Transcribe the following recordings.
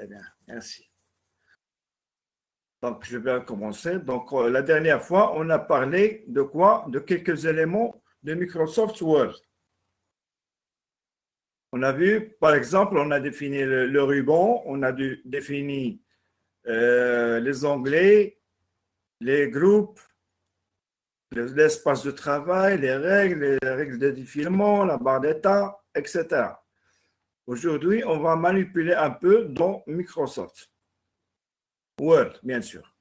Très bien, merci. Donc, je vais commencer. Donc, la dernière fois, on a parlé de quoi? De quelques éléments de Microsoft Word. On a vu, par exemple, on a défini le ruban, on a défini les onglets, les groupes, l'espace de travail, les règles de défilement, la barre d'état, etc. Aujourd'hui, on va manipuler un peu dans Microsoft Word, bien sûr.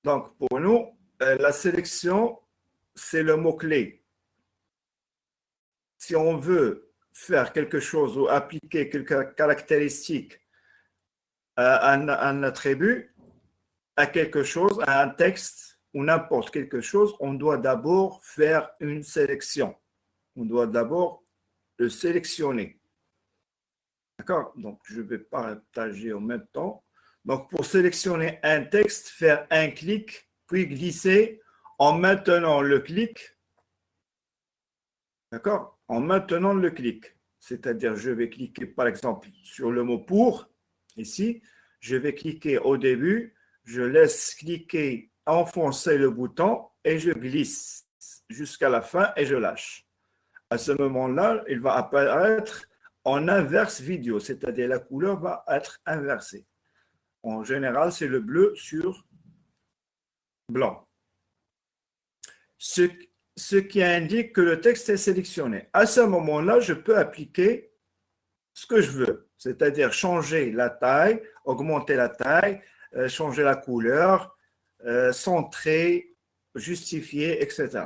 Donc, pour nous, la sélection, c'est le mot-clé. Si on veut faire quelque chose ou appliquer quelques caractéristiques à un attribut, à quelque chose, à un texte ou n'importe quelque chose, on doit d'abord faire une sélection. On doit d'abord le sélectionner. D'accord? Donc, je vais partager en même temps. Donc, pour sélectionner un texte, faire un clic, puis glisser en maintenant le clic. D'accord? En maintenant le clic. C'est-à-dire, je vais cliquer, par exemple, sur le mot pour, ici. Je vais cliquer au début. Je laisse cliquer, enfoncer le bouton et je glisse jusqu'à la fin et je lâche. À ce moment-là, il va apparaître en inverse vidéo, c'est-à-dire la couleur va être inversée. En général, c'est le bleu sur blanc. Ce qui indique que le texte est sélectionné. À ce moment-là, je peux appliquer ce que je veux, c'est-à-dire changer la taille, augmenter la taille, changer la couleur, centrer, justifier, etc.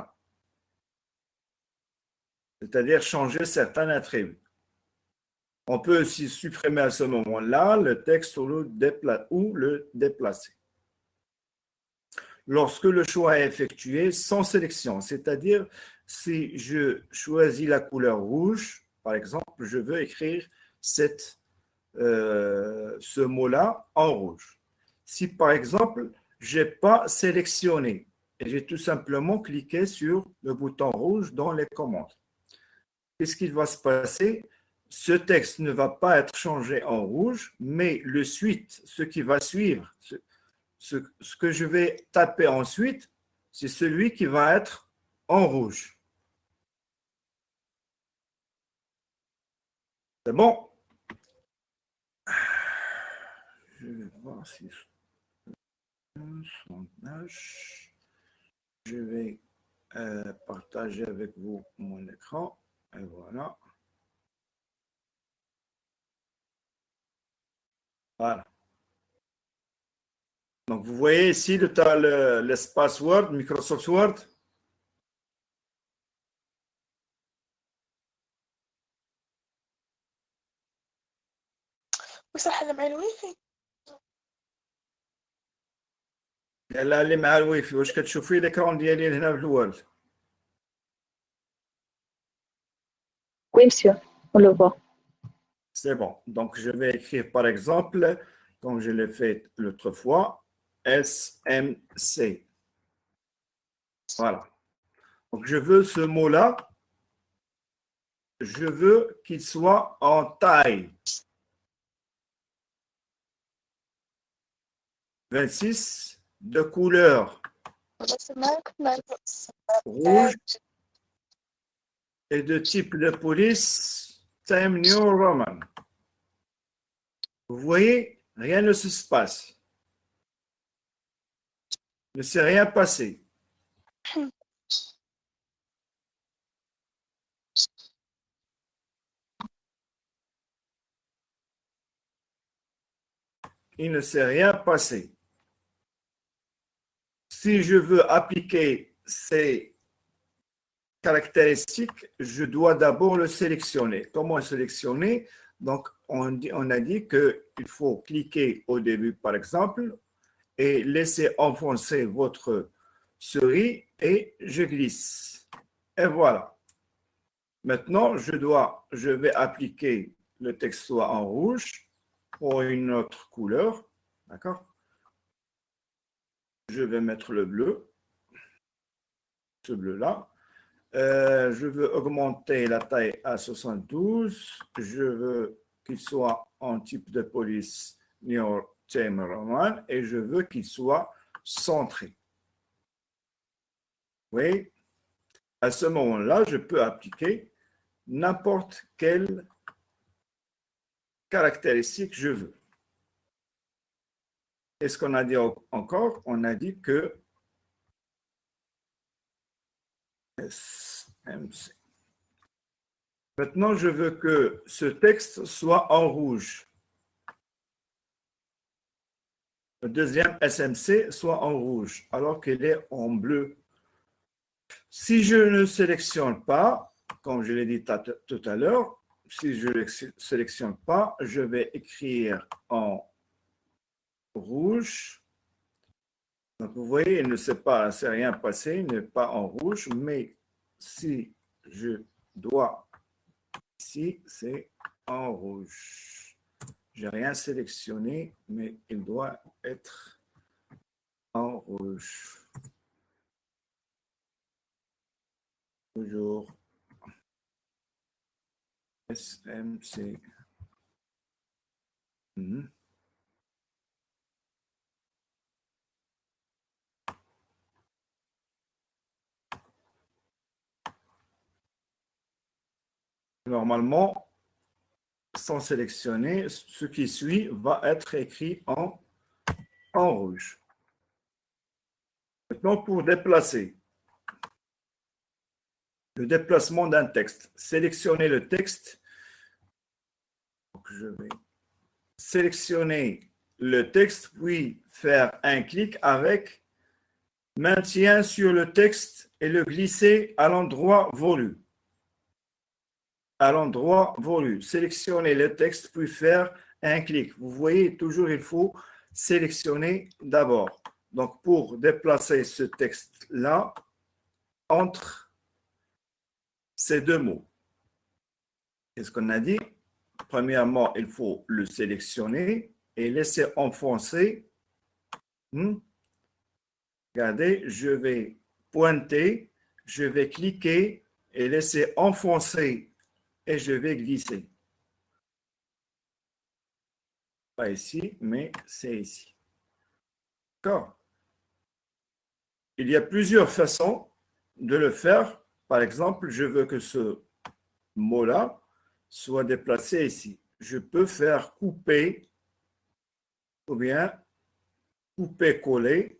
C'est-à-dire changer certains attributs. On peut aussi supprimer à ce moment-là le texte ou le déplacer. Lorsque le choix est effectué sans sélection, c'est-à-dire si je choisis la couleur rouge, par exemple, je veux écrire ce mot-là en rouge. Si par exemple, je n'ai pas sélectionné et j'ai tout simplement cliqué sur le bouton rouge dans les commandes, qu'est-ce qui va se passer? Ce texte ne va pas être changé en rouge, mais ce qui va suivre, ce que je vais taper ensuite, c'est celui qui va être en rouge. C'est bon? Je vais voir si sondage. Je vais partager avec vous mon écran. Et voilà. Voilà. Donc, vous voyez ici l'espace Word, Microsoft Word. وصح هذا مع الوايفاي. يلا اللي مع الوايفاي واش كتشوفي الاكران ديالي هنا في الوورد؟ Oui, monsieur, on le voit. C'est bon. Donc, je vais écrire, par exemple, comme je l'ai fait l'autre fois, SMC. Voilà. Donc, je veux ce mot-là, je veux qu'il soit en taille 26 de couleur rouge et de type de police Time New Roman. Vous voyez, rien ne se passe. Il ne s'est rien passé. Il ne s'est rien passé. Si je veux appliquer ces caractéristiques, je dois d'abord le sélectionner. Comment le sélectionner? Donc, on a dit qu'il faut cliquer au début, par exemple, et laisser enfoncer votre souris et je glisse. Et voilà. Maintenant, je vais appliquer le texte soit en rouge pour une autre couleur. D'accord? Je vais mettre le bleu, ce bleu-là. Je veux augmenter la taille à 72. Je veux qu'il soit en type de police New Theme Roman et je veux qu'il soit centré. Oui, à ce moment-là, je peux appliquer n'importe quelle caractéristique je veux. Et ce qu'on a dit encore, on a dit que SMC. Maintenant, je veux que ce texte soit en rouge. Le deuxième SMC soit en rouge, alors qu'il est en bleu. Si je ne sélectionne pas, comme je l'ai dit tout à l'heure, si je ne sélectionne pas, je vais écrire en rouge. Donc, vous voyez, il ne s'est rien passé, il n'est pas en rouge, mais si je dois, ici, c'est en rouge. Je n'ai rien sélectionné, mais il doit être en rouge. Toujours SMC. Normalement, sans sélectionner, ce qui suit va être écrit en rouge. Maintenant, pour déplacer, le déplacement d'un texte, sélectionner le texte. Donc, je vais sélectionner le texte, puis faire un clic avec maintien sur le texte et le glisser à l'endroit voulu. À l'endroit voulu. Sélectionner le texte, puis faire un clic. Vous voyez, toujours, il faut sélectionner d'abord. Donc, pour déplacer ce texte-là entre ces deux mots. Qu'est-ce qu'on a dit? Premièrement, il faut le sélectionner et laisser enfoncer. Regardez, je vais pointer, je vais cliquer et laisser enfoncer et je vais glisser. Pas ici, mais c'est ici. D'accord? Il y a plusieurs façons de le faire. Par exemple, je veux que ce mot-là soit déplacé ici. Je peux faire couper ou bien couper-coller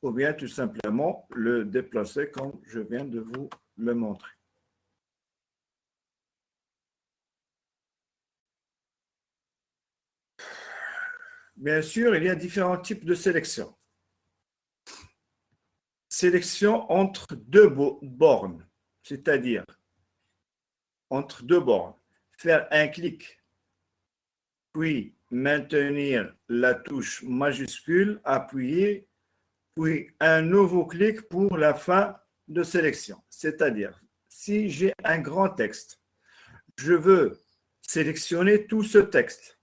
ou bien tout simplement le déplacer comme je viens de vous le montrer. Bien sûr, il y a différents types de sélection. Sélection entre deux bornes, c'est-à-dire entre deux bornes. Faire un clic, puis maintenir la touche majuscule, appuyer, puis un nouveau clic pour la fin de sélection. C'est-à-dire, si j'ai un grand texte, je veux sélectionner tout ce texte.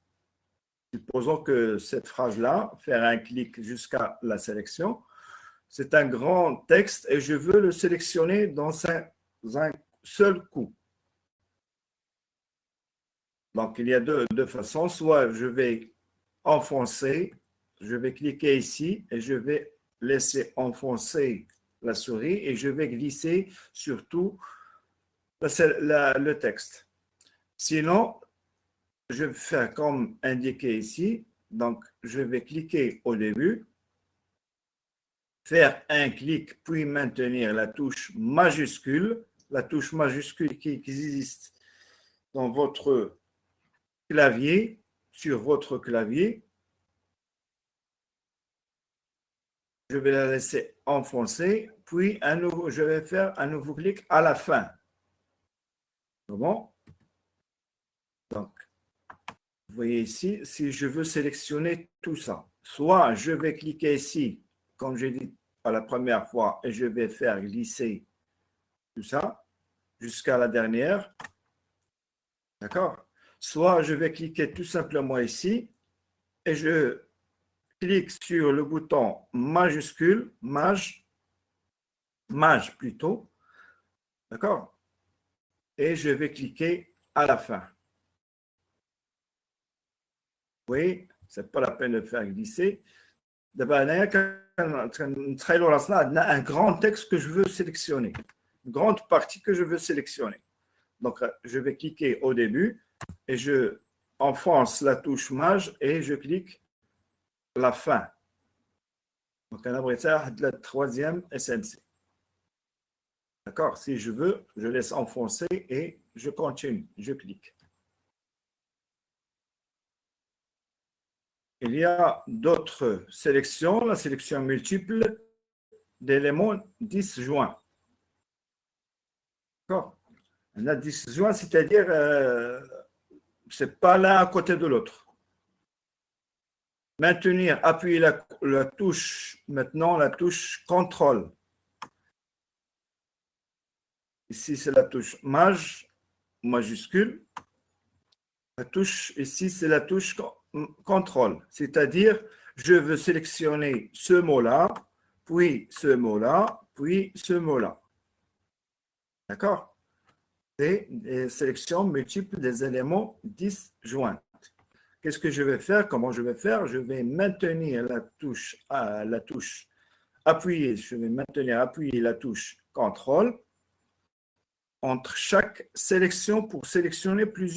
Supposons que cette phrase-là, faire un clic jusqu'à la sélection, c'est un grand texte et je veux le sélectionner dans un seul coup. Donc, il y a deux façons. Soit je vais enfoncer, je vais cliquer ici et je vais laisser enfoncer la souris et je vais glisser sur tout le texte. Sinon, je vais faire comme indiqué ici. Donc, je vais cliquer au début, faire un clic, puis maintenir la touche majuscule qui existe dans votre clavier, sur votre clavier. Je vais la laisser enfoncer, puis je vais faire un nouveau clic à la fin. Bon. Donc, vous voyez ici, si je veux sélectionner tout ça, soit je vais cliquer ici, comme j'ai dit à la première fois, et je vais faire glisser tout ça jusqu'à la dernière. D'accord? Soit je vais cliquer tout simplement ici et je clique sur le bouton majuscule, maj plutôt. D'accord? Et je vais cliquer à la fin. Oui, c'est pas la peine de faire glisser. D'abord, un grand texte que je veux sélectionner, une grande partie que je veux sélectionner. Donc, je vais cliquer au début et je enfonce la touche Maj et je clique la fin. Donc, on a la troisième SNC. D'accord? Si je veux, je laisse enfoncer et je continue, je clique. Il y a d'autres sélections, la sélection multiple d'éléments disjoints. D'accord? On a disjoint, c'est-à-dire c'est pas l'un à côté de l'autre. Maintenir, appuyer la touche, maintenant la touche contrôle. Ici, c'est la touche majuscule. La touche, ici, c'est la touche contrôle. C'est-à-dire, je veux sélectionner ce mot-là, puis ce mot-là, puis ce mot-là. D'accord? C'est des sélections multiples des éléments disjoints. Qu'est-ce que je vais faire? Comment je vais faire? Je vais maintenir la touche appuyer. Je vais maintenir appuyer la touche contrôle entre chaque sélection pour sélectionner plusieurs